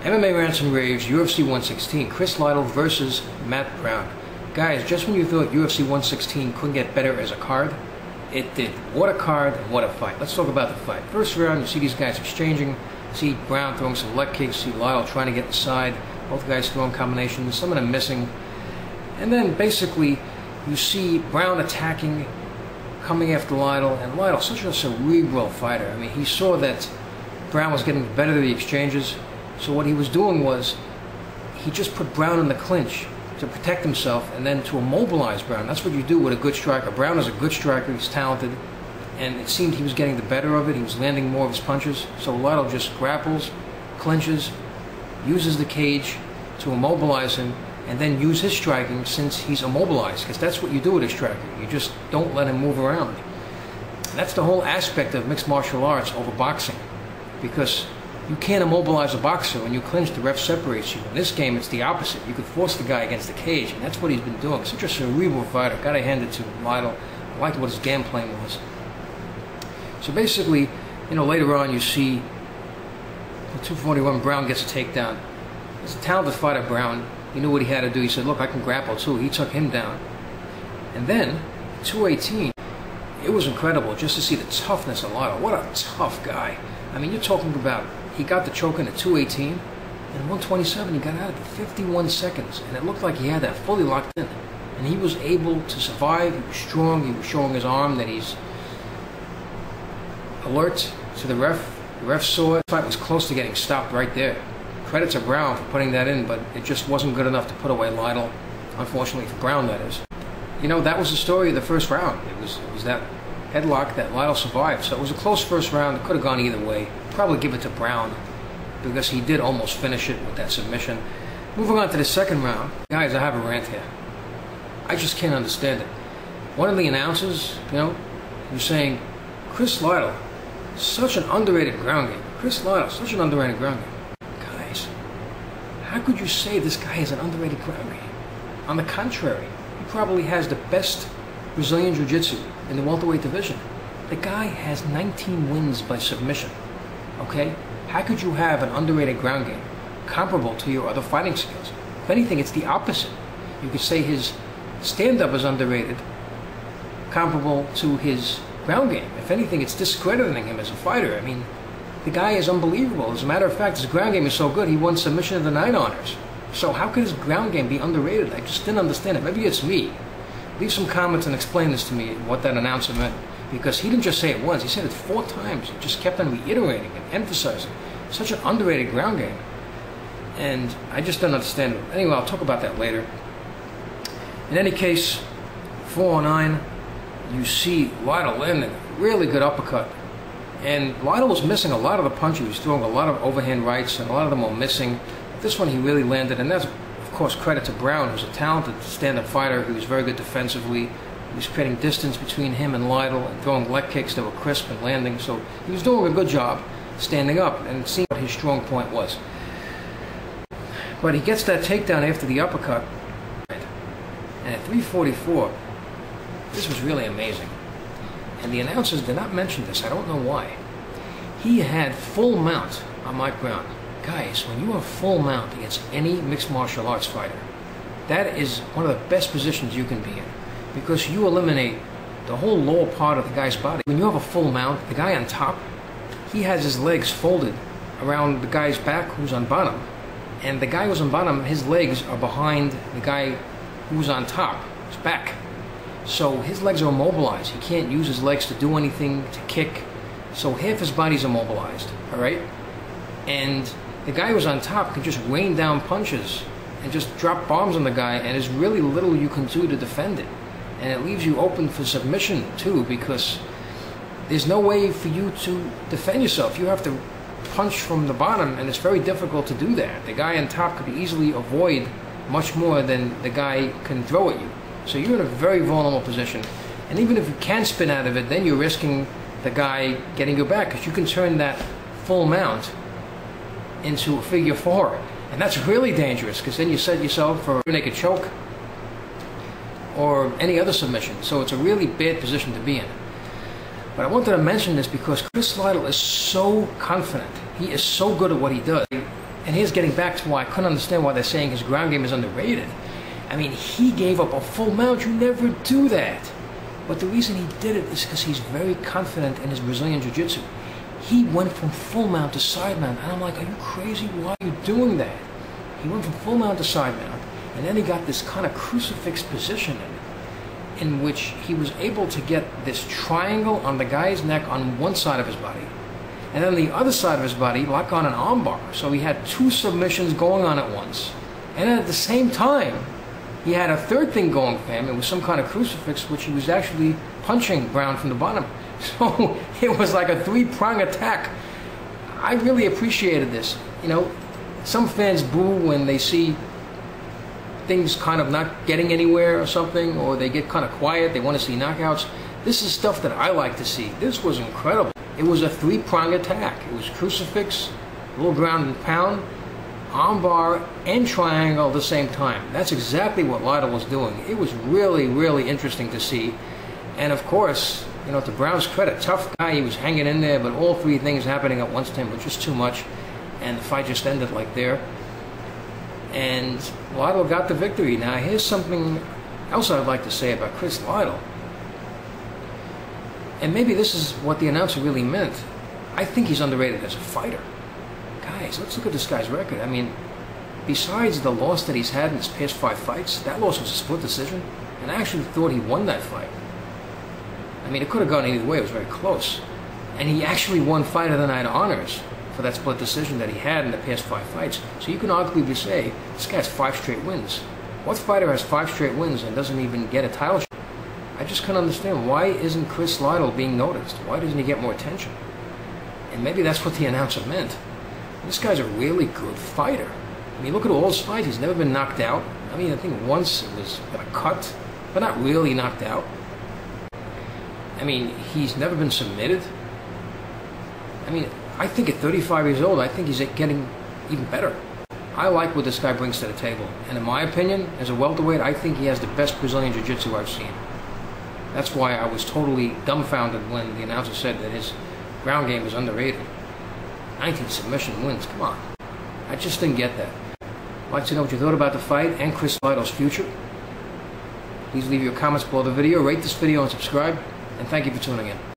MMA Rants and Raves, UFC 116, Chris Lytle versus Matt Brown. Guys, just when you thought UFC 116 couldn't get better as a card, it did. What a card and what a fight. Let's talk about the fight. First round, you see these guys exchanging. See Brown throwing some leg kicks. See Lytle trying to get inside. Both guys throwing combinations, some of them missing. And then basically, you see Brown attacking, coming after Lytle. And Lytle, such a cerebral fighter. I mean, he saw that Brown was getting the better of the exchanges. So what he was doing was, he just put Brown in the clinch to protect himself and then to immobilize Brown. That's what you do with a good striker. Brown is a good striker, he's talented, and it seemed he was getting the better of it. He was landing more of his punches. So Lytle just grapples, clinches, uses the cage to immobilize him, and then use his striking since he's immobilized, because that's what you do with a striker. You just don't let him move around. And that's the whole aspect of mixed martial arts over boxing, because you can't immobilize a boxer. When you clinch, the ref separates you. In this game, it's the opposite. You could force the guy against the cage, and that's what he's been doing. Such a cerebral fighter. Gotta hand it to Lytle. I liked what his game plan was. So basically, you know, later on you see the 241 Brown gets a takedown. He's a talented fighter, Brown. He knew what he had to do. He said, look, I can grapple too. He took him down. And then, 218, it was incredible just to see the toughness of Lytle. What a tough guy. I mean, you're talking about, he got the choke in at 218, and 127 he got out of it 51 seconds, and it looked like he had that fully locked in. And he was able to survive. He was strong. He was showing his arm that he's alert to the ref. The ref saw it. The fight was close to getting stopped right there. Credit to Brown for putting that in, but it just wasn't good enough to put away Lytle. Unfortunately for Brown, that is. You know, that was the story of the first round. It was that headlock that Lytle survived. So it was a close first round. It could have gone either way. Probably give it to Brown, because he did almost finish it with that submission. Moving on to the second round. Guys, I have a rant here. I just can't understand it. One of the announcers, you know, was saying, Chris Lytle, such an underrated ground game. Chris Lytle, such an underrated ground game. Guys, how could you say this guy is an underrated ground game? On the contrary, he probably has the best Brazilian Jiu-Jitsu in the welterweight division. The guy has 19 wins by submission. Okay? How could you have an underrated ground game comparable to your other fighting skills? If anything, it's the opposite. You could say his stand-up is underrated, comparable to his ground game. If anything, it's discrediting him as a fighter. I mean, the guy is unbelievable. As a matter of fact, his ground game is so good, he won submission of the night honors. So how could his ground game be underrated? I just didn't understand it. Maybe it's me. Leave some comments and explain this to me, what that announcer meant. Because he didn't just say it once, he said it 4 times. He just kept on reiterating and emphasizing. Such an underrated ground game. And I just don't understand it. Anyway, I'll talk about that later. In any case, 409, you see Lytle landing a really good uppercut. And Lytle was missing a lot of the punches. He was throwing a lot of overhand rights, and a lot of them were missing. But this one he really landed, and that's, of course, credit to Brown, who's a talented stand-up fighter. He was very good defensively. He was creating distance between him and Lytle and throwing leg kicks that were crisp and landing. So he was doing a good job standing up and seeing what his strong point was. But he gets that takedown after the uppercut. And at 344, this was really amazing. And the announcers did not mention this. I don't know why. He had full mount on Mike Brown. Guys, when you have full mount against any mixed martial arts fighter, that is one of the best positions you can be in, because you eliminate the whole lower part of the guy's body. When you have a full mount, the guy on top, he has his legs folded around the guy's back who's on bottom. And the guy who's on bottom, his legs are behind the guy who's on top, his back. So his legs are immobilized. He can't use his legs to do anything, to kick. So half his body's immobilized, all right? And the guy who's on top can just rain down punches and just drop bombs on the guy, and there's really little you can do to defend it. And it leaves you open for submission too, because there's no way for you to defend yourself. You have to punch from the bottom, and it's very difficult to do that. The guy on top could easily avoid much more than the guy can throw at you. So you're in a very vulnerable position. And even if you can spin out of it, then you're risking the guy getting you back, because you can turn that full mount into a figure 4. And that's really dangerous, because then you set yourself for a naked choke or any other submission. So it's a really bad position to be in. But I wanted to mention this because Chris Lytle is so confident. He is so good at what he does. And here's getting back to why I couldn't understand why they're saying his ground game is underrated. I mean, he gave up a full mount. You never do that. But the reason he did it is because he's very confident in his Brazilian Jiu-Jitsu. He went from full mount to side mount, and I'm like, are you crazy? Why are you doing that? He went from full mount to side mount, and then he got this kind of crucifix position in which he was able to get this triangle on the guy's neck on one side of his body, and then the other side of his body lock on an arm bar. So he had two submissions going on at once. And then at the same time, he had a third thing going for him. It was some kind of crucifix, which he was actually punching Brown from the bottom. So it was like a three-prong attack. I really appreciated this. You know, some fans boo when they see things kind of not getting anywhere or something, or they get kind of quiet, they want to see knockouts. This is stuff that I like to see. This was incredible. It was a three-prong attack. It was crucifix, a little ground and pound, armbar, and triangle at the same time. That's exactly what Lytle was doing. It was really, really interesting to see. And of course, you know, to Brown's credit, tough guy, he was hanging in there, but all three things happening at once to him was just too much, and the fight just ended like there. And Lytle got the victory. Now, here's something else I'd like to say about Chris Lytle. And maybe this is what the announcer really meant. I think he's underrated as a fighter. Guys, let's look at this guy's record. I mean, besides the loss that he's had in his past 5 fights, that loss was a split decision, and I actually thought he won that fight. I mean, it could have gone either way. It was very close. And he actually won Fight of the Night honors for that split decision that he had in the past 5 fights. So you can arguably say, this guy has 5 straight wins. What fighter has 5 straight wins and doesn't even get a title shot? I just can't understand. Why isn't Chris Lytle being noticed? Why doesn't he get more attention? And maybe that's what the announcer meant. This guy's a really good fighter. I mean, look at all his fights. He's never been knocked out. I mean, I think once it was a cut, but not really knocked out. I mean, he's never been submitted. I mean, I think at 35 years old, I think he's getting even better. I like what this guy brings to the table. And in my opinion, as a welterweight, I think he has the best Brazilian Jiu-Jitsu I've seen. That's why I was totally dumbfounded when the announcer said that his ground game is underrated. 19 submission wins, come on. I just didn't get that. I'd like to know what you thought about the fight and Chris Lytle's future. Please leave your comments below the video, rate this video and subscribe, and thank you for tuning in.